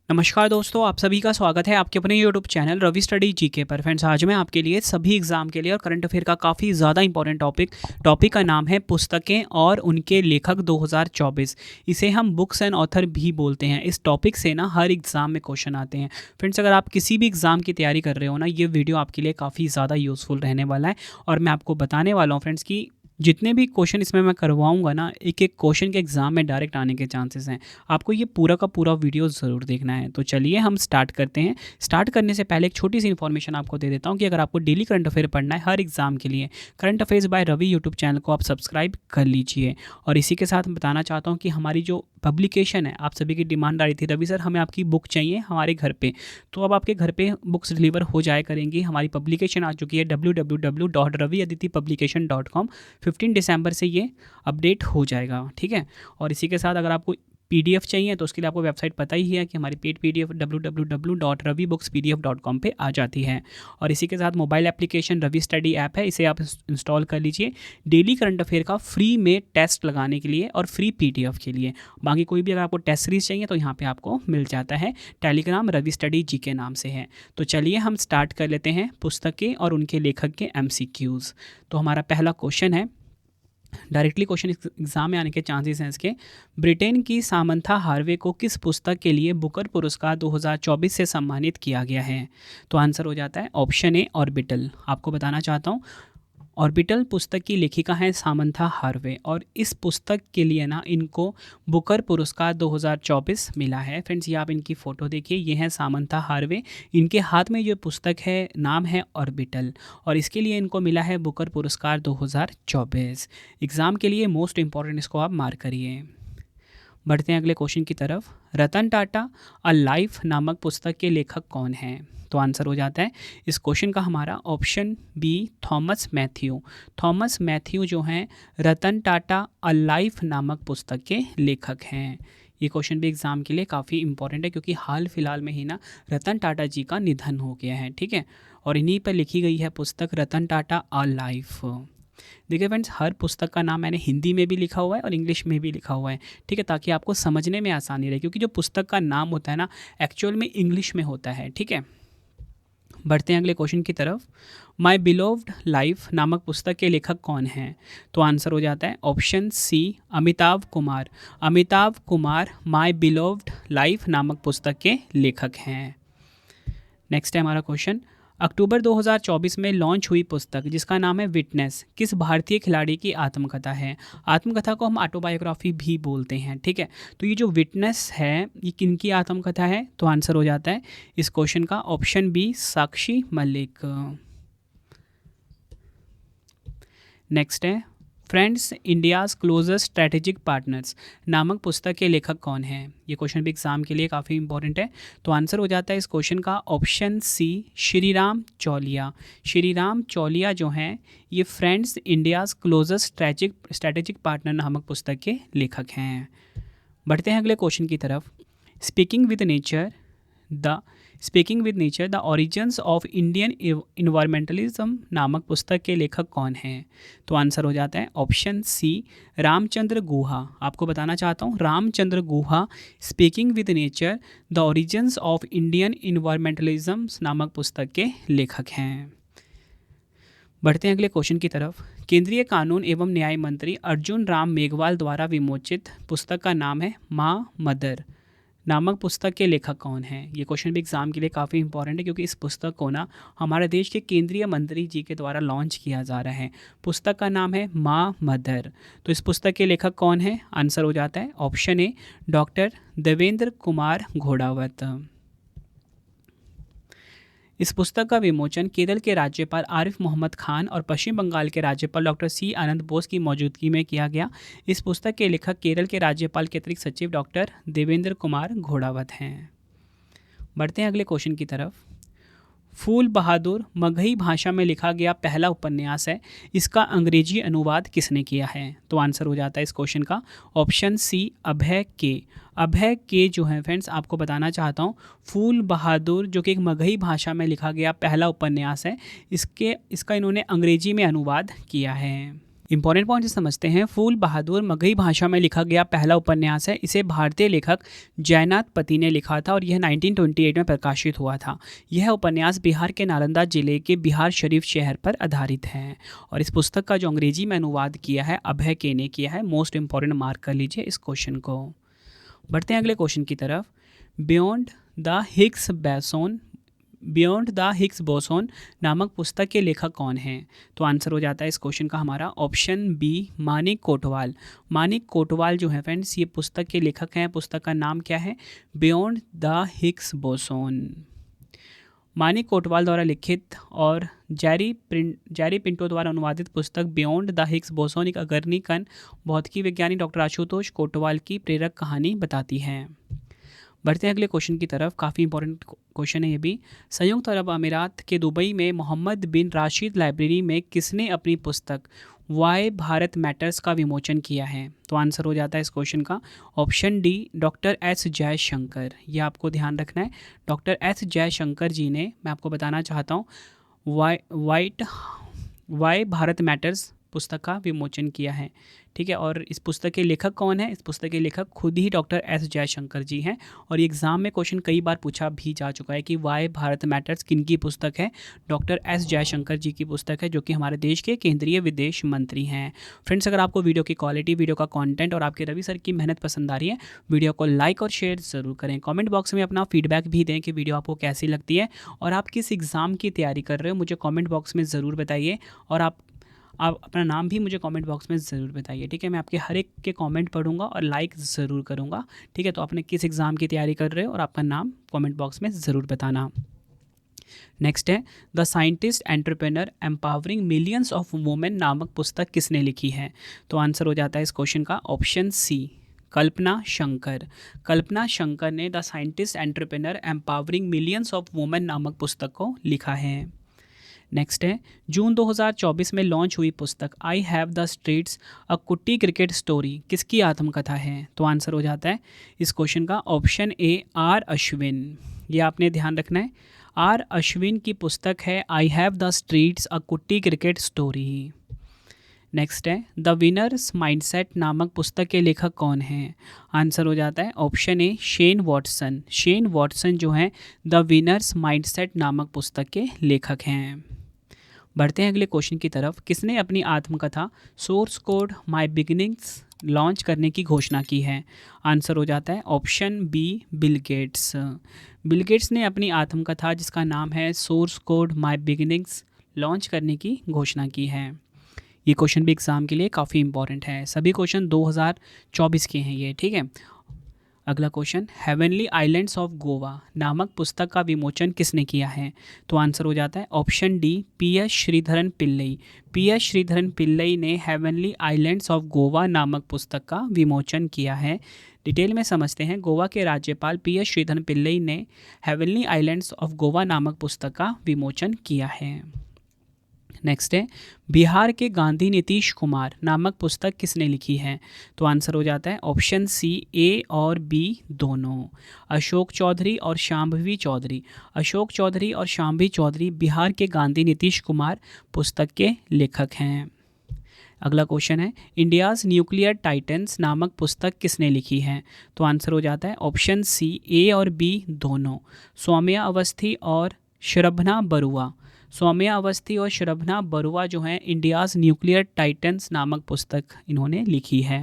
नमस्कार दोस्तों, आप सभी का स्वागत है आपके अपने YouTube channel Ravi study GK पर। फ्रेंड्स, आज मैं आपके लिए सभी एग्जाम के लिए और करंट अफेयर का काफ़ी ज़्यादा इंपॉर्टेंट टॉपिक का नाम है पुस्तकें और उनके लेखक 2024। इसे हम बुक्स एंड ऑथर भी बोलते हैं। इस टॉपिक से ना हर एग्ज़ाम में क्वेश्चन आते हैं। फ्रेंड्स, अगर आप किसी भी एग्ज़ाम की तैयारी कर रहे हो ना, ये वीडियो आपके लिए काफ़ी ज़्यादा यूज़फुल रहने वाला है। और मैं आपको बताने वाला हूँ फ्रेंड्स कि जितने भी क्वेश्चन इसमें मैं करवाऊंगा ना, एक एक क्वेश्चन के एग्जाम में डायरेक्ट आने के चांसेस हैं। आपको ये पूरा का पूरा वीडियो ज़रूर देखना है। तो चलिए हम स्टार्ट करते हैं। स्टार्ट करने से पहले एक छोटी सी इन्फॉर्मेशन आपको दे देता हूँ कि अगर आपको डेली करंट अफेयर पढ़ना है हर एग्जाम के लिए, current affairs by Ravi YouTube channel को आप सब्सक्राइब कर लीजिए। और इसी के साथ बताना चाहता हूँ कि हमारी जो पब्लिकेशन है, आप सभी की डिमांड आ रही थी, रवि सर हमें आपकी बुक चाहिए हमारे घर पे। तो अब आपके घर पे बुक्स डिलीवर हो जाए करेंगी। हमारी पब्लिकेशन आ चुकी है www.raviaditipublication.com। 15 दिसंबर से ये अपडेट हो जाएगा, ठीक है। और इसी के साथ अगर आपको पीडीएफ चाहिए तो उसके लिए आपको वेबसाइट पता ही है कि हमारी पेड पीडीएफ www.ravibookspdf.com पे आ जाती है। और इसी के साथ mobile application Ravi study app है, इसे आप इंस्टॉल कर लीजिए डेली करंट अफेयर का फ्री में टेस्ट लगाने के लिए और फ्री पीडीएफ के लिए। बाकी कोई भी अगर आपको टेस्ट सीरीज चाहिए तो यहाँ पे आपको मिल जाता है। टेलीग्राम रवि स्टडी जी के नाम से है। तो चलिए हम स्टार्ट कर लेते हैं पुस्तकें और उनके लेखक के MCQs। तो हमारा पहला क्वेश्चन है, डायरेक्टली क्वेश्चन एग्जाम में आने के चांसेस हैं इसके। ब्रिटेन की सामंथा हार्वे को किस पुस्तक के लिए बुकर पुरस्कार 2024 से सम्मानित किया गया है? तो आंसर हो जाता है ऑप्शन ए ऑर्बिटल। आपको बताना चाहता हूँ, ऑर्बिटल पुस्तक की लेखिका हैं सामंथा हार्वे और इस पुस्तक के लिए ना इनको बुकर पुरस्कार 2024 मिला है। फ्रेंड्स, ये आप इनकी फ़ोटो देखिए, ये है सामंथा हार्वे। इनके हाथ में जो पुस्तक है नाम है ऑर्बिटल और इसके लिए इनको मिला है बुकर पुरस्कार 2024। एग्ज़ाम के लिए मोस्ट इंपॉर्टेंट, इसको आप मार्क करिए। बढ़ते हैं अगले क्वेश्चन की तरफ। रतन टाटा अ लाइफ नामक पुस्तक के लेखक कौन हैं? तो आंसर हो जाता है इस क्वेश्चन का हमारा ऑप्शन बी थॉमस मैथ्यू। थॉमस मैथ्यू जो हैं रतन टाटा अ लाइफ नामक पुस्तक के लेखक हैं। ये क्वेश्चन भी एग्जाम के लिए काफ़ी इंपॉर्टेंट है क्योंकि हाल फिलहाल में ही ना रतन टाटा जी का निधन हो गया है, ठीक है। और इन्हीं पर लिखी गई है पुस्तक रतन टाटा अ लाइफ। देखिए फ्रेंड्स, हर पुस्तक का नाम मैंने हिंदी में भी लिखा हुआ है और इंग्लिश में भी लिखा हुआ है, ठीक है, ताकि आपको समझने में आसानी रहे, क्योंकि जो पुस्तक का नाम होता है ना एक्चुअल में इंग्लिश में होता है, ठीक है। बढ़ते हैं अगले क्वेश्चन की तरफ। माई बिलोव्ड लाइफ नामक पुस्तक के लेखक कौन हैं? तो आंसर हो जाता है ऑप्शन सी अमिताभ कुमार। अमिताभ कुमार माई बिलोव्ड लाइफ नामक पुस्तक के लेखक हैं। नेक्स्ट है हमारा क्वेश्चन, अक्टूबर 2024 में लॉन्च हुई पुस्तक जिसका नाम है विटनेस किस भारतीय खिलाड़ी की आत्मकथा है? आत्मकथा को हम ऑटोबायोग्राफी भी बोलते हैं, ठीक है। तो ये जो विटनेस है ये किन की आत्मकथा है? तो आंसर हो जाता है इस क्वेश्चन का option B Sakshi Malik. Next है friends India's closest strategic partners नामक पुस्तक के लेखक कौन हैं? ये क्वेश्चन भी एग्जाम के लिए काफ़ी इंपॉर्टेंट है। तो आंसर हो जाता है इस क्वेश्चन का ऑप्शन सी श्रीराम चौलिया। श्रीराम चौलिया जो हैं ये friends India's closest strategic partner नामक पुस्तक के लेखक हैं। बढ़ते हैं अगले क्वेश्चन की तरफ। Speaking with nature the origins of Indian environmentalism नामक पुस्तक के लेखक कौन हैं? तो आंसर हो जाता है ऑप्शन सी रामचंद्र गुहा। आपको बताना चाहता हूँ Ramachandra Guha speaking with nature the origins of Indian environmentalism नामक पुस्तक के लेखक हैं। बढ़ते हैं अगले क्वेश्चन की तरफ। केंद्रीय कानून एवं न्याय मंत्री अर्जुन राम मेघवाल द्वारा विमोचित पुस्तक का नाम है माँ मदर नामक पुस्तक के लेखक कौन हैं? ये क्वेश्चन भी एग्जाम के लिए काफ़ी इंपॉर्टेंट है क्योंकि इस पुस्तक को ना हमारे देश के केंद्रीय मंत्री जी के द्वारा लॉन्च किया जा रहा है। पुस्तक का नाम है माँ मदर। तो इस पुस्तक के लेखक कौन है? आंसर हो जाता है ऑप्शन ए डॉक्टर देवेंद्र कुमार घोड़ावत। इस पुस्तक का विमोचन केरल के राज्यपाल आरिफ मोहम्मद खान और पश्चिम बंगाल के राज्यपाल डॉक्टर सी आनंद बोस की मौजूदगी में किया गया। इस पुस्तक के लेखक केरल के राज्यपाल के अतिरिक्त सचिव डॉक्टर देवेंद्र कुमार घोड़ावत हैं। बढ़ते हैं अगले क्वेश्चन की तरफ। फूल बहादुर मगही भाषा में लिखा गया पहला उपन्यास है, इसका अंग्रेजी अनुवाद किसने किया है? तो आंसर हो जाता है इस क्वेश्चन का ऑप्शन सी अभय के। अभय के जो है फ्रेंड्स, आपको बताना चाहता हूँ फूल बहादुर जो कि एक मगही भाषा में लिखा गया पहला उपन्यास है, इसका इन्होंने अंग्रेजी में अनुवाद किया है। इंपॉर्टेंट पॉइंट समझते हैं। फूल बहादुर मगही भाषा में लिखा गया पहला उपन्यास है। इसे भारतीय लेखक जयनाथ पति ने लिखा था और यह 1928 में प्रकाशित हुआ था। यह उपन्यास बिहार के नालंदा जिले के बिहार शरीफ शहर पर आधारित है और इस पुस्तक का जो अंग्रेजी में अनुवाद किया है अभय के ने किया है। मोस्ट इंपॉर्टेंट मार्क कर लीजिए इस क्वेश्चन को। बढ़ते हैं अगले क्वेश्चन की तरफ। बियॉन्ड द हिग्स बोसोन नामक पुस्तक के लेखक कौन हैं? तो आंसर हो जाता है इस क्वेश्चन का हमारा ऑप्शन बी मानिक कोटवाल। मानिक कोटवाल जो है फ्रेंड्स ये पुस्तक के लेखक हैं। पुस्तक का नाम क्या है? Beyond the Higgs boson. Manik Kotwal द्वारा लिखित और जैरी पिंटो द्वारा अनुवादित पुस्तक बियॉन्ड द हिग्स बोसोन एक अग्रणी कण भौतिकी वैज्ञानिक डॉक्टर आशुतोष कोटवाल की प्रेरक कहानी बताती है। बढ़ते हैं अगले क्वेश्चन की तरफ। काफ़ी इंपॉर्टेंट क्वेश्चन है ये भी। संयुक्त अरब अमीरात के दुबई में मोहम्मद बिन राशिद लाइब्रेरी में किसने अपनी पुस्तक वाई भारत मैटर्स का विमोचन किया है? तो आंसर हो जाता है इस क्वेश्चन का option D doctor S Jaishankar. ये आपको ध्यान रखना है। डॉक्टर एस जयशंकर जी ने, मैं आपको बताना चाहता हूँ, वाई भारत मैटर्स पुस्तक का विमोचन किया है। ठीक है, और इस पुस्तक के लेखक कौन है? इस पुस्तक के लेखक खुद ही डॉक्टर एस जयशंकर जी हैं और ये एग्जाम में क्वेश्चन कई बार पूछा भी जा चुका है कि वाई भारत मैटर्स किनकी पुस्तक है? डॉक्टर एस जयशंकर जी की पुस्तक है, जो कि हमारे देश के केंद्रीय विदेश मंत्री हैं। फ्रेंड्स, अगर आपको वीडियो की क्वालिटी, वीडियो का कंटेंट और आपके रवि सर की मेहनत पसंद आ रही है, वीडियो को लाइक और शेयर ज़रूर करें। कमेंट बॉक्स में अपना फीडबैक भी दें कि वीडियो आपको कैसी लगती है और आप किस एग्ज़ाम की तैयारी कर रहे हो, मुझे कॉमेंट बॉक्स में ज़रूर बताइए। और आप अपना नाम भी मुझे कमेंट बॉक्स में ज़रूर बताइए। ठीक है, मैं आपके हर एक के कमेंट पढ़ूंगा और लाइक ज़रूर करूंगा। ठीक है, तो आपने किस एग्ज़ाम की तैयारी कर रहे हो और आपका नाम कमेंट बॉक्स में ज़रूर बताना। नेक्स्ट है the scientist entrepreneur empowering millions of women नामक पुस्तक किसने लिखी है? तो आंसर हो जाता है इस क्वेश्चन का ऑप्शन सी कल्पना शंकर। कल्पना शंकर ने the scientist entrepreneur empowering millions of women नामक पुस्तक को लिखा है। नेक्स्ट है जून 2024 में लॉन्च हुई पुस्तक आई हैव द स्ट्रीट्स अ कुट्टी क्रिकेट स्टोरी किसकी आत्मकथा है? तो आंसर हो जाता है इस क्वेश्चन का ऑप्शन ए आर अश्विन। ये आपने ध्यान रखना है। आर अश्विन की पुस्तक है आई हैव द स्ट्रीट्स अ कुट्टी क्रिकेट स्टोरी। नेक्स्ट है द विनर्स माइंडसेट नामक पुस्तक के लेखक कौन हैं? आंसर हो जाता है ऑप्शन ए शेन वॉटसन। शेन वॉटसन जो हैं द विनर्स माइंडसेट नामक पुस्तक के लेखक हैं। बढ़ते हैं अगले क्वेश्चन की तरफ। किसने अपनी आत्मकथा source code my beginnings launch करने की घोषणा की है? आंसर हो जाता है option B Bill Gates. Bill Gates ने अपनी आत्मकथा जिसका नाम है source code my beginnings launch करने की घोषणा की है। ये क्वेश्चन भी एग्ज़ाम के लिए काफ़ी इंपॉर्टेंट है। सभी क्वेश्चन 2024 के हैं ये। ठीक है, अगला question heavenly islands of Goa नामक पुस्तक का विमोचन किसने किया है? तो आंसर हो जाता है option D P S. Sreedharan Pillai. P S. Sreedharan Pillai ने हेवनली आइलैंड्स ऑफ गोवा नामक पुस्तक का विमोचन किया है। डिटेल में समझते हैं। गोवा के राज्यपाल पी.एस. श्रीधरन पिल्लई ने हेवनली आइलैंड्स ऑफ गोवा नामक पुस्तक का विमोचन किया है। नेक्स्ट है बिहार के गांधी नीतीश कुमार नामक पुस्तक किसने लिखी है? तो आंसर हो जाता है ऑप्शन सी ए और बी दोनों। अशोक चौधरी और शांभवी चौधरी। अशोक चौधरी और शांभवी चौधरी बिहार के गांधी नीतीश कुमार पुस्तक के लेखक हैं। अगला क्वेश्चन है इंडियाज़ न्यूक्लियर टाइटन्स नामक पुस्तक किसने लिखी है? तो आंसर हो जाता है ऑप्शन सी ए और बी दोनों। सौम्या अवस्थी और शरभना बरुआ। सौम्या अवस्थी और शरभना बरुआ जो हैं इंडियाज़ न्यूक्लियर टाइटन्स नामक पुस्तक इन्होंने लिखी है।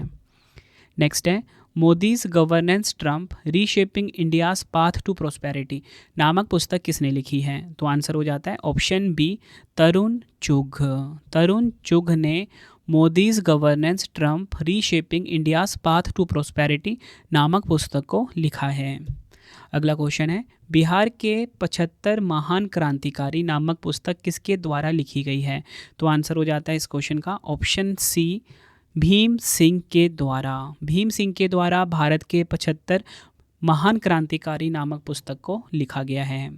नेक्स्ट है Modi's governance triumph reshaping India's path to prosperity नामक पुस्तक किसने लिखी है? तो आंसर हो जाता है ऑप्शन बी तरुण चुघ। तरुण चुघ ने Modi's governance triumph reshaping India's path to prosperity नामक पुस्तक को लिखा है। अगला क्वेश्चन है बिहार के 75 महान क्रांतिकारी नामक पुस्तक किसके द्वारा लिखी गई है? तो आंसर हो जाता है इस क्वेश्चन का ऑप्शन सी भीम सिंह के द्वारा। भीम सिंह के द्वारा भारत के 75 महान क्रांतिकारी नामक पुस्तक को लिखा गया है।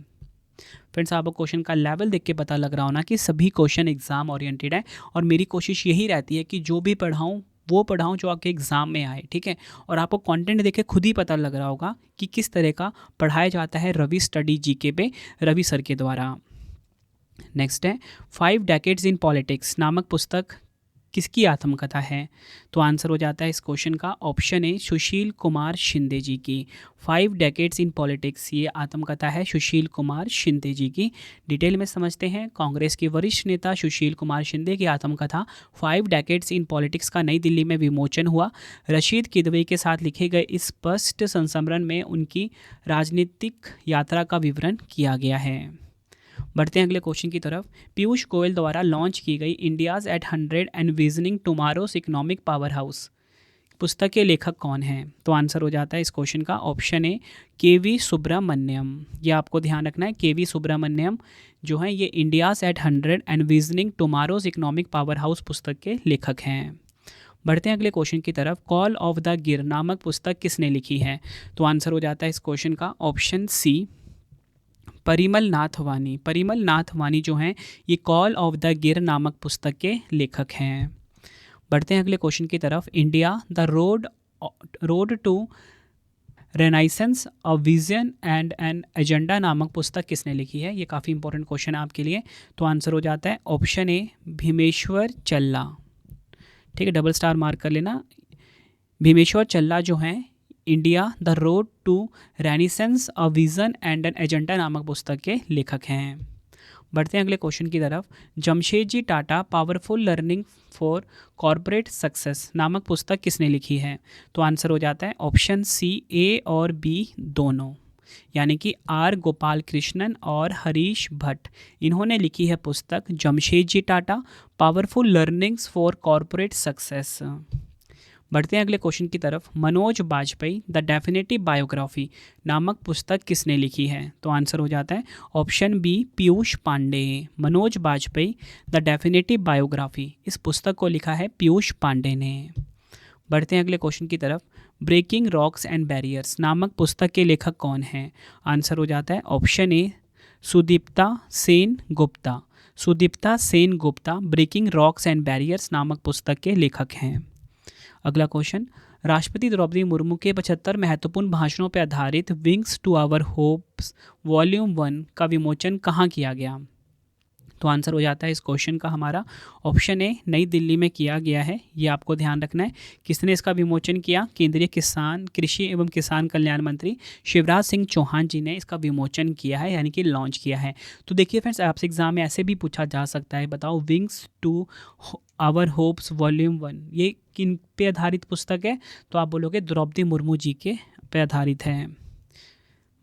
फ्रेंड्स, आपको क्वेश्चन का लेवल देख के पता लग रहा होना कि सभी क्वेश्चन एग्जाम ओरिएंटेड है और मेरी कोशिश यही रहती है कि जो भी पढ़ाऊँ वो पढ़ाऊँ जो आपके एग्ज़ाम में आए। ठीक है, और आपको कंटेंट देखे खुद ही पता लग रहा होगा कि किस तरह का पढ़ाया जाता है रवि स्टडी जीके पे रवि सर के द्वारा। नेक्स्ट है 5 डेकेड्स इन पॉलिटिक्स नामक पुस्तक किसकी आत्मकथा है? तो आंसर हो जाता है इस क्वेश्चन का ऑप्शन ए सुशील कुमार शिंदे जी की। 5 डेकेड्स इन पॉलिटिक्स, ये आत्मकथा है सुशील कुमार शिंदे जी की। डिटेल में समझते हैं। कांग्रेस के वरिष्ठ नेता सुशील कुमार शिंदे की आत्मकथा 5 डेकेड्स इन पॉलिटिक्स का नई दिल्ली में विमोचन हुआ। रशीद किदवई के साथ लिखे गए इस स्पष्ट संस्मरण में उनकी राजनीतिक यात्रा का विवरण किया गया है। बढ़ते हैं अगले क्वेश्चन की तरफ। पीयूष गोयल द्वारा लॉन्च की गई India's at 100 envisioning tomorrow's economic power house पुस्तक के लेखक कौन हैं? तो आंसर हो जाता है इस क्वेश्चन का ऑप्शन ए के.वी. सुब्रमण्यम। ये आपको ध्यान रखना है, के.वी. सुब्रमण्यम जो हैं ये India's at 100 envisioning tomorrow's economic power house पुस्तक के लेखक हैं। बढ़ते हैं अगले क्वेश्चन की तरफ। कॉल ऑफ द गिर नामक पुस्तक किसने लिखी है? तो आंसर हो जाता है इस क्वेश्चन का ऑप्शन सी परिमल नाथ वानी। परिमल नाथ वानी जो हैं ये कॉल ऑफ द गिर नामक पुस्तक के लेखक हैं। बढ़ते हैं अगले क्वेश्चन की तरफ। India the road to renaissance a vision and an agenda नामक पुस्तक किसने लिखी है? ये काफ़ी इंपॉर्टेंट क्वेश्चन है आपके लिए। तो आंसर हो जाता है ऑप्शन ए भीमेश्वर चल्ला। ठीक है, डबल स्टार मार्क कर लेना। भीमेश्वर चल्ला जो हैं India the road to renaissance a vision and an agenda नामक पुस्तक के लेखक हैं। बढ़ते हैं अगले क्वेश्चन की तरफ। Jamsetji Tata powerful learning for corporate success नामक पुस्तक किसने लिखी है? तो आंसर हो जाता है ऑप्शन सी ए और बी दोनों, यानी कि आर गोपाल कृष्णन और हरीश भट्ट, इन्होंने लिखी है पुस्तक Jamsetji Tata powerful learnings for corporate success. बढ़ते हैं अगले क्वेश्चन की तरफ। Manoj Bajpayee the definitive biography नामक पुस्तक किसने लिखी है? तो आंसर हो जाता है option B Piyush Pandey. Manoj Bajpayee the definitive biography, इस पुस्तक को लिखा है पीयूष पांडे ने। बढ़ते हैं अगले क्वेश्चन की तरफ। ब्रेकिंग रॉक्स एंड बैरियर्स नामक पुस्तक के लेखक कौन हैं? आंसर हो जाता है option A Sudipta Sen Gupta. Sudipta Sen Gupta breaking rocks and barriers नामक पुस्तक के लेखक हैं। अगला क्वेश्चन। राष्ट्रपति द्रौपदी मुर्मू के 75 महत्वपूर्ण भाषणों पर आधारित wings to our hopes volume 1 का विमोचन कहाँ किया गया? तो आंसर हो जाता है इस क्वेश्चन का हमारा ऑप्शन ए नई दिल्ली में किया गया है। ये आपको ध्यान रखना है। किसने इसका विमोचन किया? केंद्रीय कृषि एवं किसान कल्याण मंत्री शिवराज सिंह चौहान जी ने इसका विमोचन किया है, यानी कि लॉन्च किया है। तो देखिए फ्रेंड्स, आपसे एग्जाम में ऐसे भी पूछा जा सकता है, बताओ wings to our hopes volume 1 ये किन पे आधारित पुस्तक है? तो आप बोलोगे द्रौपदी मुर्मू जी के पे आधारित है।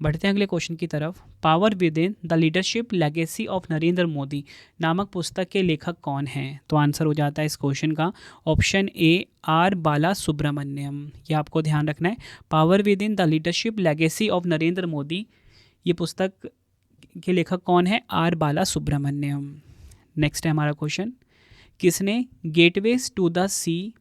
बढ़ते हैं अगले क्वेश्चन की तरफ। Power with in the leadership legacy of Narendra Modi नामक पुस्तक के लेखक कौन हैं? तो आंसर हो जाता है इस क्वेश्चन का ऑप्शन ए आर बाला सुब्रमण्यम। ये आपको ध्यान रखना है। Power with in the leadership legacy of Narendra Modi, ये पुस्तक के लेखक कौन है? Are Bala Subramaniam. नेक्स्ट है हमारा क्वेश्चन। किसने gateways to the sea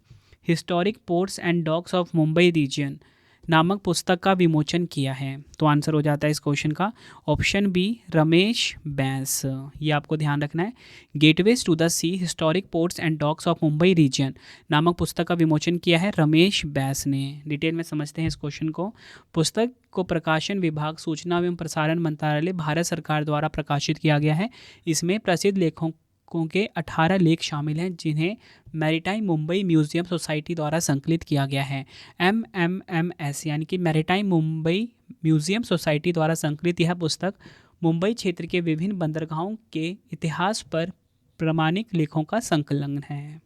historic ports and docks of Mumbai region नामक पुस्तक का विमोचन किया है? तो आंसर हो जाता है इस क्वेश्चन का ऑप्शन बी रमेश बैस। ये आपको ध्यान रखना है। Gateways to the sea historic ports and docks of Mumbai region नामक पुस्तक का विमोचन किया है रमेश बैस ने। डिटेल में समझते हैं इस क्वेश्चन को। पुस्तक को प्रकाशन विभाग सूचना एवं प्रसारण मंत्रालय भारत सरकार द्वारा प्रकाशित किया गया है। इसमें प्रसिद्ध लेखकों के 18 लेख शामिल हैं, जिन्हें मैरीटाइम मुंबई म्यूजियम सोसाइटी द्वारा संकलित किया गया है। MMMS यानी कि मैरीटाइम मुंबई म्यूजियम सोसाइटी द्वारा संकलित यह पुस्तक मुंबई क्षेत्र के विभिन्न बंदरगाहों के इतिहास पर प्रामाणिक लेखों का संकलन है।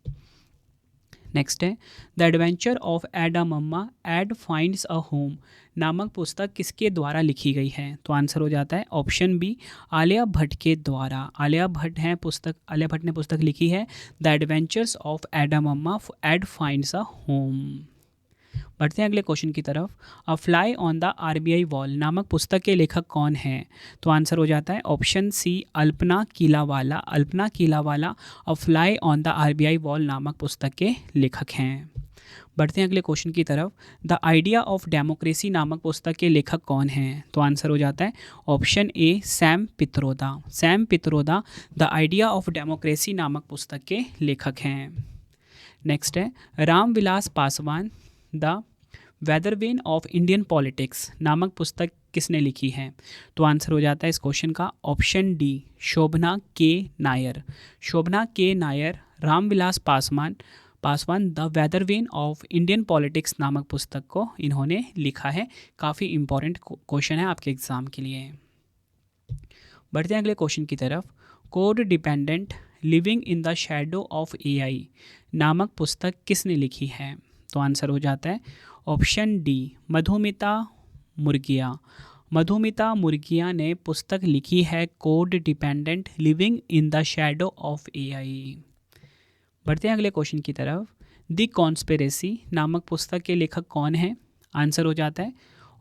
नेक्स्ट है the adventure of Ed a mamma Ed finds a home नामक पुस्तक किसके द्वारा लिखी गई है? तो आंसर हो जाता है ऑप्शन बी आलिया भट्ट के द्वारा। आलिया भट्ट ने पुस्तक लिखी है the adventures of Ed a mamma Ed finds a home. बढ़ते हैं अगले क्वेश्चन की तरफ। A fly on the RBI wall नामक पुस्तक के लेखक कौन हैं? तो आंसर हो जाता है option C Alpana Killawala. Alpana Killawala a fly on the RBI wall नामक पुस्तक के लेखक हैं। बढ़ते हैं अगले क्वेश्चन की तरफ। द आइडिया ऑफ डेमोक्रेसी नामक पुस्तक के लेखक कौन हैं? तो आंसर हो जाता है option A Sam Pitroda. Sam Pitroda the idea of democracy नामक पुस्तक के लेखक हैं। नेक्स्ट है Ramvilas Paswan the weathervane of Indian politics नामक पुस्तक किसने लिखी है? तो आंसर हो जाता है इस क्वेश्चन का option D, Shobhana K Nair. Shobhana K Nair Ramvilas Paswan the weathervane of Indian politics नामक पुस्तक को इन्होंने लिखा है। काफ़ी इंपॉर्टेंट क्वेश्चन है आपके एग्जाम के लिए। बढ़ते हैं अगले क्वेश्चन की तरफ। Code dependent living in the shadow of AI नामक पुस्तक किसने लिखी है? तो आंसर हो जाता है ऑप्शन डी, मधुमिता मुर्गिया। मधुमिता मुर्गिया ने पुस्तक लिखी है code dependent living in the shadow of AI. बढ़ते हैं अगले क्वेश्चन की तरफ। द कॉन्स्पिरेसी नामक पुस्तक के लेखक कौन है? आंसर हो जाता है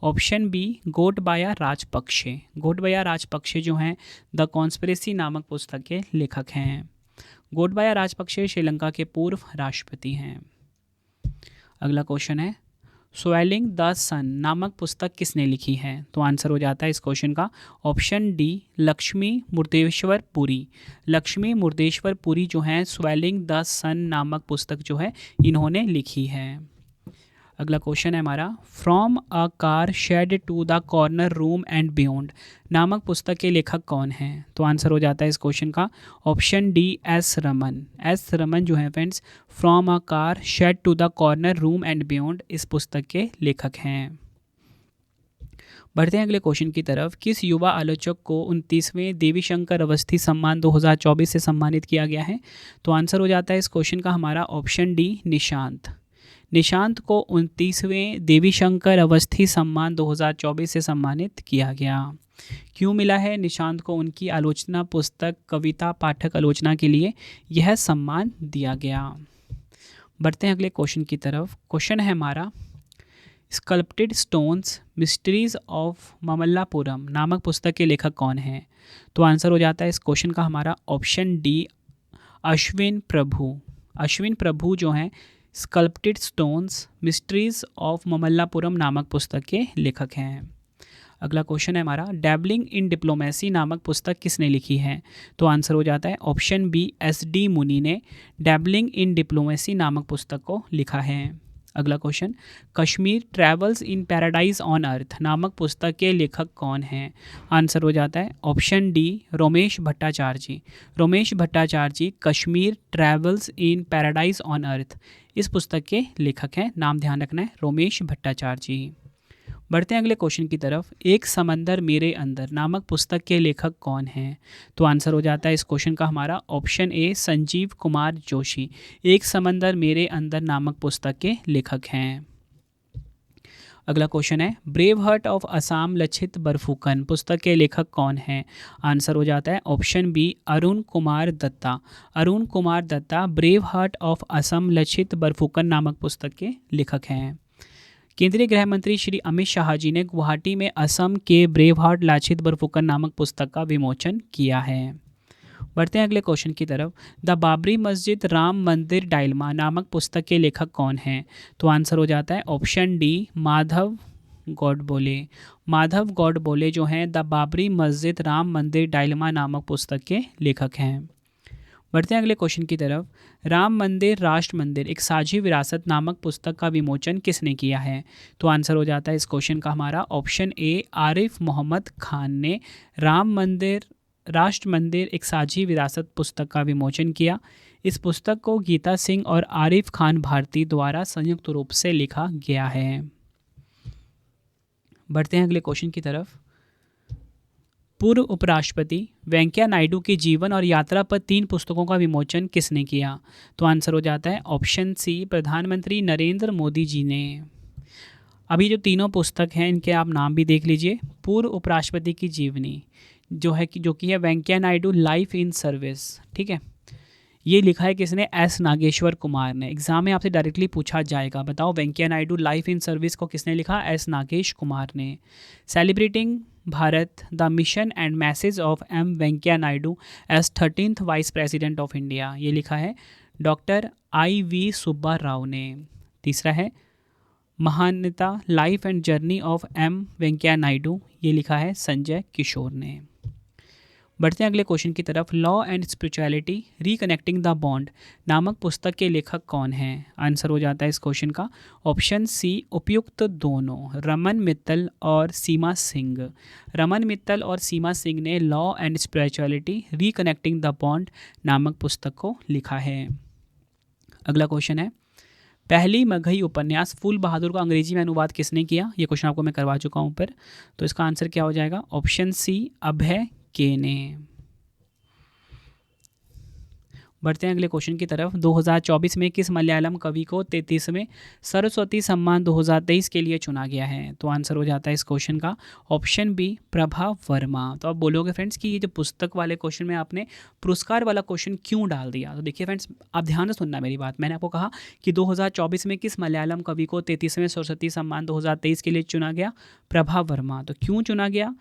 ऑप्शन बी, गोटबाया राजपक्षे। गोटबाया राजपक्षे जो हैं द कॉन्स्पिरेसी नामक पुस्तक के लेखक हैं। गोटबाया राजपक्षे श्रीलंका के पूर्व राष्ट्रपति हैं। अगला क्वेश्चन है स्वेलिंग द सन नामक पुस्तक किसने लिखी है? तो आंसर हो जाता है इस क्वेश्चन का ऑप्शन डी, लक्ष्मी मुर्देश्वर पुरी। लक्ष्मी मुर्देश्वर पुरी जो हैं स्वेलिंग द सन नामक पुस्तक जो है इन्होंने लिखी है। अगला क्वेश्चन है हमारा from a car shed to the corner room and beyond नामक पुस्तक के लेखक कौन हैं? तो आंसर हो जाता है इस क्वेश्चन का option D, S Raman. S Raman जो है friends from a car shed to the corner room and beyond इस पुस्तक के लेखक हैं। बढ़ते हैं अगले क्वेश्चन की तरफ। किस युवा आलोचक को 29वें देवी शंकर अवस्थी सम्मान 2024 से सम्मानित किया गया है? तो आंसर हो जाता है इस क्वेश्चन का हमारा ऑप्शन डी, निशांत। निशांत को 29वें देवी शंकर अवस्थी सम्मान 2024 से सम्मानित किया गया। क्यों मिला है निशांत को उनकी आलोचना पुस्तक कविता पाठक आलोचना के लिए यह सम्मान दिया गया? बढ़ते हैं अगले क्वेश्चन की तरफ। क्वेश्चन है हमारा sculpted stones mysteries of Mamallapuram नामक पुस्तक के लेखक कौन हैं? तो आंसर हो जाता है इस क्वेश्चन का हमारा ऑप्शन डी, अश्विन प्रभु। अश्विन प्रभु जो हैं sculpted stones mysteries of Mamallapuram नामक पुस्तक के लेखक हैं। अगला क्वेश्चन है हमारा डैबलिंग इन डिप्लोमेसी नामक पुस्तक किसने लिखी है? तो आंसर हो जाता है ऑप्शन बी, एस डी मुनी ने डैबलिंग इन डिप्लोमेसी नामक पुस्तक को लिखा है। अगला question Kashmir travels in paradise on अर्थ नामक पुस्तक के लेखक कौन हैं? आंसर हो जाता है option D, Romesh Bhattacharya ji. Romesh Bhattacharya ji Kashmir travels in paradise on earth इस पुस्तक के लेखक हैं। नाम ध्यान रखना है, रोमेश भट्टाचार्य जी। बढ़ते हैं अगले क्वेश्चन की तरफ। एक समंदर मेरे अंदर नामक पुस्तक के लेखक कौन हैं? तो आंसर हो जाता है इस क्वेश्चन का हमारा ऑप्शन ए, संजीव कुमार जोशी। एक समंदर मेरे अंदर नामक पुस्तक के लेखक हैं। अगला क्वेश्चन है brave heart of Assam Lachit Barphukan पुस्तक के लेखक कौन हैं? आंसर हो जाता है option B, Arun Kumar Dutta. Arun Kumar Dutta brave heart of Assam Lachit Barphukan नामक पुस्तक के लेखक हैं। केंद्रीय गृह मंत्री श्री अमित शाह जी ने गुवाहाटी में असम के ब्रेव हार्ट लाचित बरफुकन नामक पुस्तक का विमोचन किया है। बढ़ते हैं अगले क्वेश्चन की तरफ। द बाबरी मस्जिद राम मंदिर डायलमा नामक पुस्तक के लेखक कौन हैं? तो आंसर हो जाता है ऑप्शन डी, माधव गॉडबोले। माधव गॉडबोले जो हैं द बाबरी मस्जिद राम मंदिर डायलमा नामक पुस्तक के लेखक हैं। बढ़ते हैं अगले क्वेश्चन की तरफ। राम मंदिर राष्ट्र मंदिर एक साझी विरासत नामक पुस्तक का विमोचन किसने किया है? तो आंसर हो जाता है इस क्वेश्चन का हमारा ऑप्शन ए, आरिफ मोहम्मद खान ने राम मंदिर राष्ट्र मंदिर एक साझी विरासत पुस्तक का विमोचन किया। इस पुस्तक को गीता सिंह और आरिफ खान भारती द्वारा संयुक्त रूप से लिखा गया है। बढ़ते हैं अगले क्वेश्चन की तरफ। पूर्व उपराष्ट्रपति वेंकैया नायडू के जीवन और यात्रा पर 3 पुस्तकों का विमोचन किसने किया? तो आंसर हो जाता है ऑप्शन सी, प्रधानमंत्री नरेंद्र मोदी जी ने। अभी जो तीनों पुस्तक हैं इनके आप नाम भी देख लीजिए। पूर्व उपराष्ट्रपति की जीवनी जो कि है Venkaiah Naidu life in service, ठीक है। ये लिखा है किसने? एस नागेश्वर कुमार ने। एग्जाम में आपसे डायरेक्टली पूछा जाएगा, बताओ Venkaiah Naidu life in service को किसने लिखा? एस नागेश कुमार ने। Celebrating Bharat the mission and message of M Venkaiah Naidu as 13th vice president of India, ये लिखा है डॉक्टर आई.वी. सुब्बा राव ने। तीसरा है Mahanata life and journey of M Venkaiah Naidu, ये लिखा है संजय किशोर ने। बढ़ते हैं अगले क्वेश्चन की तरफ। Law and spirituality reconnecting the bond नामक पुस्तक के लेखक कौन हैं? आंसर हो जाता है इस क्वेश्चन का ऑप्शन सी उपयुक्त दोनों, रमन मित्तल और सीमा सिंह। रमन मित्तल और सीमा सिंह ने law and spirituality reconnecting the bond नामक पुस्तक को लिखा है। अगला क्वेश्चन है, पहली मगही उपन्यास फूल बहादुर का अंग्रेजी में अनुवाद किसने किया? ये क्वेश्चन आपको मैं करवा चुका हूँ ऊपर, तो इसका आंसर क्या हो जाएगा? ऑप्शन सी अभय के ने। बढ़ते हैं अगले क्वेश्चन की तरफ। 2024 में किस मलयालम कवि को 33वें सरस्वती सम्मान 2023 के लिए चुना गया है? तो आंसर हो जाता है इस क्वेश्चन का ऑप्शन बी प्रभा वर्मा। तो आप बोलोगे फ्रेंड्स कि ये जो पुस्तक वाले क्वेश्चन में आपने पुरस्कार वाला क्वेश्चन क्यों डाल दिया? तो देखिए फ्रेंड्स, आप ध्यान से सुनना मेरी बात। मैंने आपको कहा कि 2024 में किस मलयालम कवि को 33वें सरस्वती सम्मान 2023 के लिए चुना गया? प्रभा वर्मा। तो क्यों चुना गया?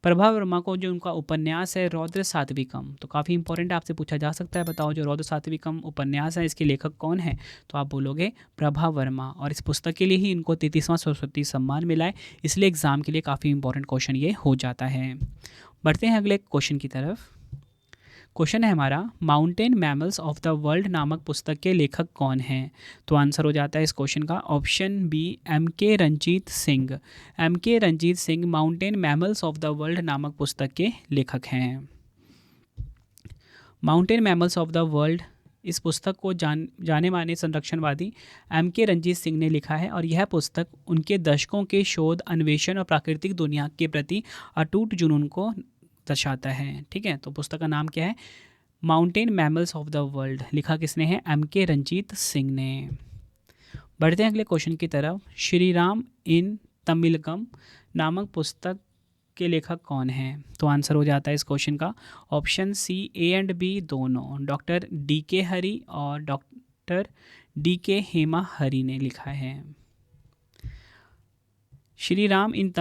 प्रभा वर्मा को जो उनका उपन्यास है रौद्र सात्विकम, तो काफ़ी इंपॉर्टेंट आपसे पूछा जा सकता है, बताओ जो रौद्र सात्विकम उपन्यास है इसके लेखक कौन है? तो आप बोलोगे प्रभा वर्मा। और इस पुस्तक के लिए ही इनको 33वां सरस्वती सम्मान मिला है, इसलिए एग्जाम के लिए काफ़ी इंपॉर्टेंट क्वेश्चन ये हो जाता है। बढ़ते हैं अगले क्वेश्चन की तरफ। क्वेश्चन है हमारा, mountain mammals of the world नामक पुस्तक के लेखक कौन हैं? तो आंसर हो जाता है इस क्वेश्चन का option B M K. Ranjit Singh. M K. Ranjit Singh mountain mammals of the world नामक पुस्तक के लेखक हैं। Mountain mammals of the world इस पुस्तक को जाने माने संरक्षणवादी एम.के. रंजीत सिंह ने लिखा है, और यह पुस्तक उनके दशकों के शोध, अन्वेषण और प्राकृतिक दुनिया के प्रति अटूट जुनून को दर्शाता है। ठीक है, तो पुस्तक का नाम क्या है? Mountain mammals of the world. लिखा किसने है? एम.के. रंजीत सिंह ने। बढ़ते हैं अगले क्वेश्चन की तरफ। श्री राम इन तमिलकम नामक पुस्तक के लेखक कौन हैं? तो आंसर हो जाता है इस क्वेश्चन का option C A and B दोनों, डॉक्टर डी.के. हरि और डॉक्टर डी.के. हेमा हरि ने लिखा है। Shri Ram in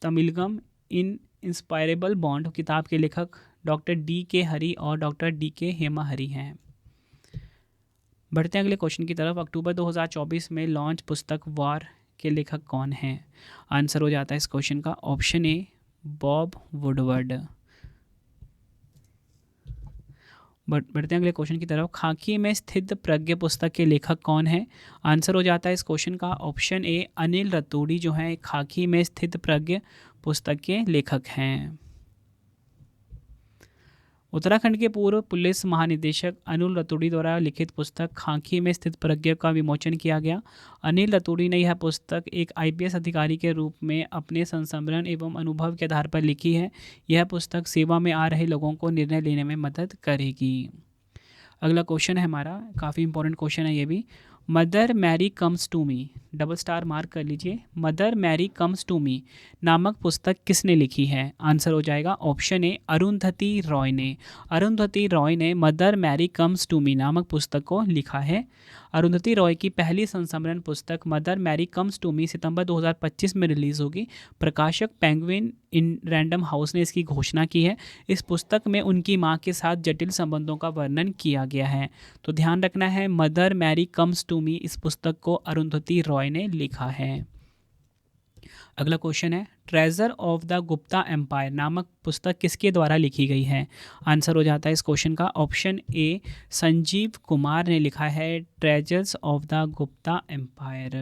Tamilakam in inseparable bond किताब के लेखक डॉक्टर डी.के. हरि और डॉक्टर डी.के. हेमा हरि हैं। बढ़ते हैं अगले क्वेश्चन की तरफ। अक्टूबर 2024 में लॉन्च पुस्तक वार के लेखक कौन हैं? आंसर हो जाता है इस क्वेश्चन का ऑप्शन ए बॉब वुडवर्ड। बढ़ते हैं अगले क्वेश्चन की तरफ। खाकी में स्थित प्रज्ञ पुस्तक के लेखक कौन है? आंसर हो जाता है इस क्वेश्चन का ऑप्शन ए अनिल रतूड़ी, जो है खाकी में स्थित प्रज्ञ पुस्तक के लेखक हैं। उत्तराखंड के पूर्व पुलिस महानिदेशक अनिल रतूड़ी द्वारा लिखित पुस्तक खाकी में स्थित प्रज्ञ का विमोचन किया गया। अनिल रतूड़ी ने यह पुस्तक एक आईपीएस अधिकारी के रूप में अपने संस्मरण एवं अनुभव के आधार पर लिखी है। यह पुस्तक सेवा में आ रहे लोगों को निर्णय लेने में मदद करेगी। अगला क्वेश्चन है हमारा, काफ़ी इंपॉर्टेंट क्वेश्चन है ये भी। Mother Mary comes to me, double star mark कर लीजिए, mother Mary comes to me नामक पुस्तक किसने लिखी है? आंसर हो जाएगा ऑप्शन ए अरुंधति रॉय ने। अरुंधति रॉय ने mother Mary comes to me नामक पुस्तक को लिखा है। अरुंधति रॉय की पहली संस्मरण पुस्तक Mother Mary comes to me सितंबर 2025 में रिलीज़ होगी। प्रकाशक पेंगुइन इन रैंडम हाउस ने इसकी घोषणा की है। इस पुस्तक में उनकी मां के साथ जटिल संबंधों का वर्णन किया गया है। तो ध्यान रखना है, mother Mary comes to me इस पुस्तक को अरुंधति रॉय ने लिखा है। अगला क्वेश्चन है, treasure of the Gupta empire नामक पुस्तक किसके द्वारा लिखी गई है? आंसर हो जाता है इस क्वेश्चन का ऑप्शन ए संजीव कुमार ने लिखा है treasures of the Gupta empire.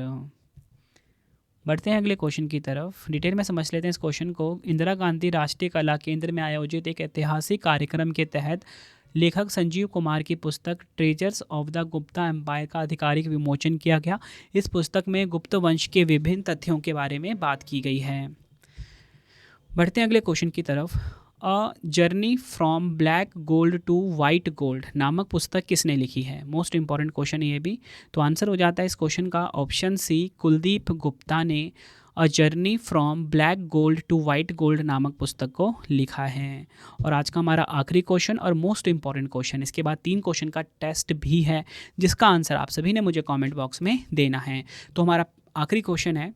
बढ़ते हैं अगले क्वेश्चन की तरफ, डिटेल में समझ लेते हैं इस क्वेश्चन को। इंदिरा गांधी राष्ट्रीय कला केंद्र में आयोजित एक ऐतिहासिक कार्यक्रम के तहत लेखक संजीव कुमार की पुस्तक treasures of the Gupta empire का आधिकारिक विमोचन किया गया। इस पुस्तक में गुप्त वंश के विभिन्न तथ्यों के बारे में बात की गई है। बढ़ते हैं अगले क्वेश्चन की तरफ। A journey from black gold to white gold नामक पुस्तक किसने लिखी है? मोस्ट इंपॉर्टेंट क्वेश्चन है ये भी। तो आंसर हो जाता है इस क्वेश्चन का ऑप्शन सी कुलदीप गुप्ता ने a journey from black gold to white gold नामक पुस्तक को लिखा है। और आज का हमारा आखिरी क्वेश्चन और मोस्ट इंपॉर्टेंट क्वेश्चन, इसके बाद 3 क्वेश्चन का टेस्ट भी है जिसका आंसर आप सभी ने मुझे कमेंट बॉक्स में देना है। तो हमारा आखिरी क्वेश्चन है,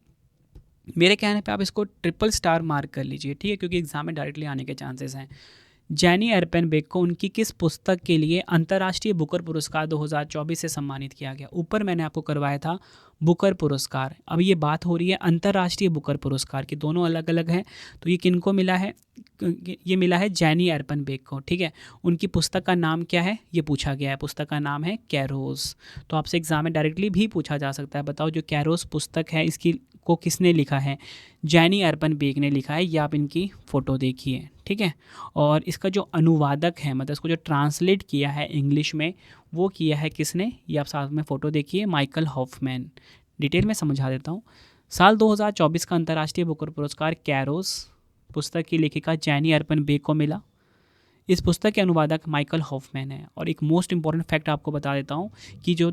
मेरे कहने पे आप इसको ट्रिपल स्टार मार्क कर लीजिए, ठीक है, क्योंकि एग्जाम में डायरेक्टली आने के चांसेस हैं। जैनी एरपेनबेक को उनकी किस पुस्तक के लिए अंतर्राष्ट्रीय बुकर पुरस्कार 2024 से सम्मानित किया गया? ऊपर मैंने आपको करवाया था बुकर पुरस्कार। अब ये बात हो रही है अंतर्राष्ट्रीय बुकर पुरस्कार की, दोनों अलग अलग हैं। तो ये किनको मिला है? ये मिला है जैनी अर्पनबेक को, ठीक है। उनकी पुस्तक का नाम क्या है, ये पूछा गया है। पुस्तक का नाम है कैरोस। तो आपसे एग्जाम में डायरेक्टली भी पूछा जा सकता है, बताओ जो कैरोस पुस्तक है इसकी को किसने लिखा है? जैनी अर्पनबेक ने लिखा है। ये आप इनकी फ़ोटो देखिए, ठीक है। और इसका जो अनुवादक है, मतलब इसको जो ट्रांसलेट किया है इंग्लिश में, वो किया है किसने? ये आप साथ में फ़ोटो देखिए, माइकल हॉफमैन। डिटेल में समझा देता हूँ। साल 2024 का अंतर्राष्ट्रीय बुकर पुरस्कार कैरोस पुस्तक की लेखिका जैनी अर्पनबेक को मिला। इस पुस्तक के अनुवादक माइकल हॉफमैन है। और एक मोस्ट इंपॉर्टेंट फैक्ट आपको बता देता हूँ कि जो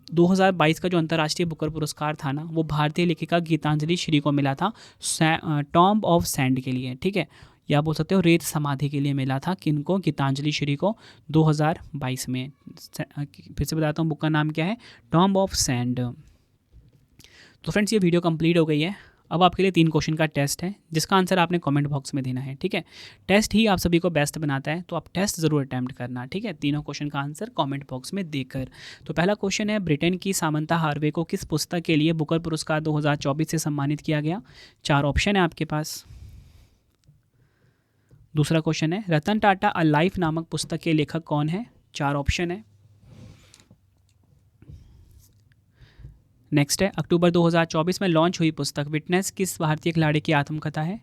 2022 का जो अंतर्राष्ट्रीय बुकर पुरस्कार था ना, वो भारतीय लेखिका गीतांजलि श्री को मिला था टॉम्ब ऑफ सैंड के लिए, ठीक है। या बोल सकते हो रेत समाधि के लिए मिला था। किनको? गीतांजलि श्री को 2022 में। फिर से बताता हूँ, बुक का नाम क्या है? Tomb of sand. तो फ्रेंड्स, ये वीडियो कंप्लीट हो गई है। अब आपके लिए 3 क्वेश्चन का टेस्ट है, जिसका आंसर आपने कमेंट बॉक्स में देना है, ठीक है। टेस्ट ही आप सभी को बेस्ट बनाता है, तो आप टेस्ट ज़रूर अटैम्प्ट करना, ठीक है। तीनों क्वेश्चन का आंसर कमेंट बॉक्स में देकर। तो पहला क्वेश्चन है, ब्रिटेन की सामंता हार्वे को किस पुस्तक के लिए बुकर पुरस्कार 2024 से सम्मानित किया गया? 4 ऑप्शन है आपके पास। दूसरा क्वेश्चन है, रतन टाटा अ लाइफ नामक पुस्तक के लेखक कौन है? 4 ऑप्शन है। नेक्स्ट है, अक्टूबर 2024 में लॉन्च हुई पुस्तक विटनेस किस भारतीय खिलाड़ी की आत्मकथा है?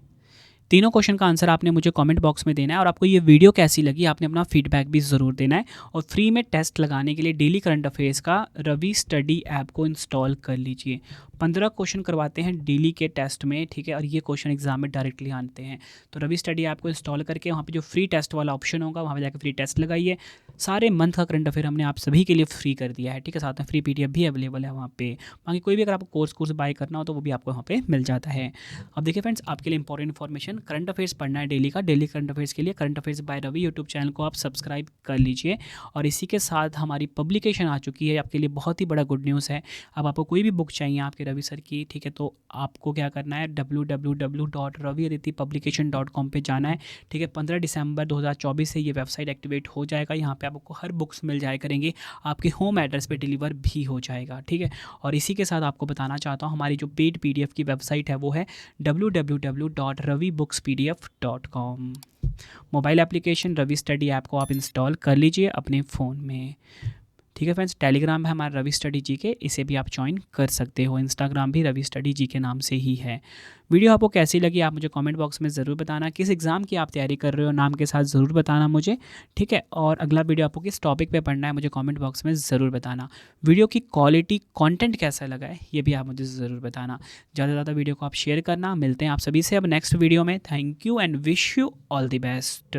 तीनों क्वेश्चन का आंसर आपने मुझे कमेंट बॉक्स में देना है। और आपको ये वीडियो कैसी लगी, आपने अपना फीडबैक भी ज़रूर देना है। और फ्री में टेस्ट लगाने के लिए डेली करंट अफेयर्स का रवि स्टडी ऐप को इंस्टॉल कर लीजिए। 15 क्वेश्चन करवाते हैं डेली के टेस्ट में, ठीक है। और ये क्वेश्चन एग्जाम में डायरेक्टली आते हैं। तो रवि स्टडी ऐप को इंस्टॉल करके वहाँ पे जो फ्री टेस्ट वाला ऑप्शन होगा, वहाँ पे जाकर फ्री टेस्ट लगाइए। सारे मंथ का करंट अफेयर हमने आप सभी के लिए फ्री कर दिया है, ठीक है। साथ में फ्री PDF भी अवेलेबल है वहाँ पे। बाकी कोई भी अगर आपको कोर्स बाय करना हो तो वो भी आपको वहाँ पे मिल जाता है। अब देखिए फ्रेंड्स, आपके लिए इंपॉर्टेंट इन्फॉर्मेशन, करंट अफेयर्स पढ़ना है डेली का। डेली करंट अफेयर्स के लिए current affairs by Ravi YouTube channel को आप सब्सक्राइब कर लीजिए। और इसी के साथ हमारी पब्लिकेशन आ चुकी है, आपके लिए बहुत ही बड़ा गुड न्यूज़ है। अब आपको कोई भी बुक चाहिए आपके रवि सर की, ठीक है, तो आपको क्या करना है, www.raviaditipublication.com पे जाना है, ठीक है। 15 दिसंबर 2024 से ये वेबसाइट एक्टिवेट हो जाएगा। यहाँ पे आपको हर बुक्स मिल जाया करेंगे, आपके होम एड्रेस पे डिलीवर भी हो जाएगा, ठीक है। और इसी के साथ आपको बताना चाहता हूँ, हमारी जो पेड PDF की वेबसाइट है वो है www.ravibooksPDF.com। Mobile application Ravi study app को आप इंस्टॉल कर लीजिए अपने फ़ोन में, ठीक है फ्रेंड्स। टेलीग्राम है हमारा रवि स्टडी जी के, इसे भी आप ज्वाइन कर सकते हो। इंस्टाग्राम भी रवि स्टडी जी के नाम से ही है। वीडियो आपको कैसी लगी आप मुझे कमेंट बॉक्स में ज़रूर बताना। किस एग्ज़ाम की आप तैयारी कर रहे हो, नाम के साथ ज़रूर बताना मुझे, ठीक है। और अगला वीडियो आपको किस टॉपिक पे पढ़ना है मुझे कमेंट बॉक्स में ज़रूर बताना। वीडियो की क्वालिटी, कंटेंट कैसा लगा है, ये भी आप मुझे ज़रूर बताना। ज़्यादा से ज़्यादा वीडियो को आप शेयर करना। मिलते हैं आप सभी से अब नेक्स्ट वीडियो में। Thank you and wish you all the best.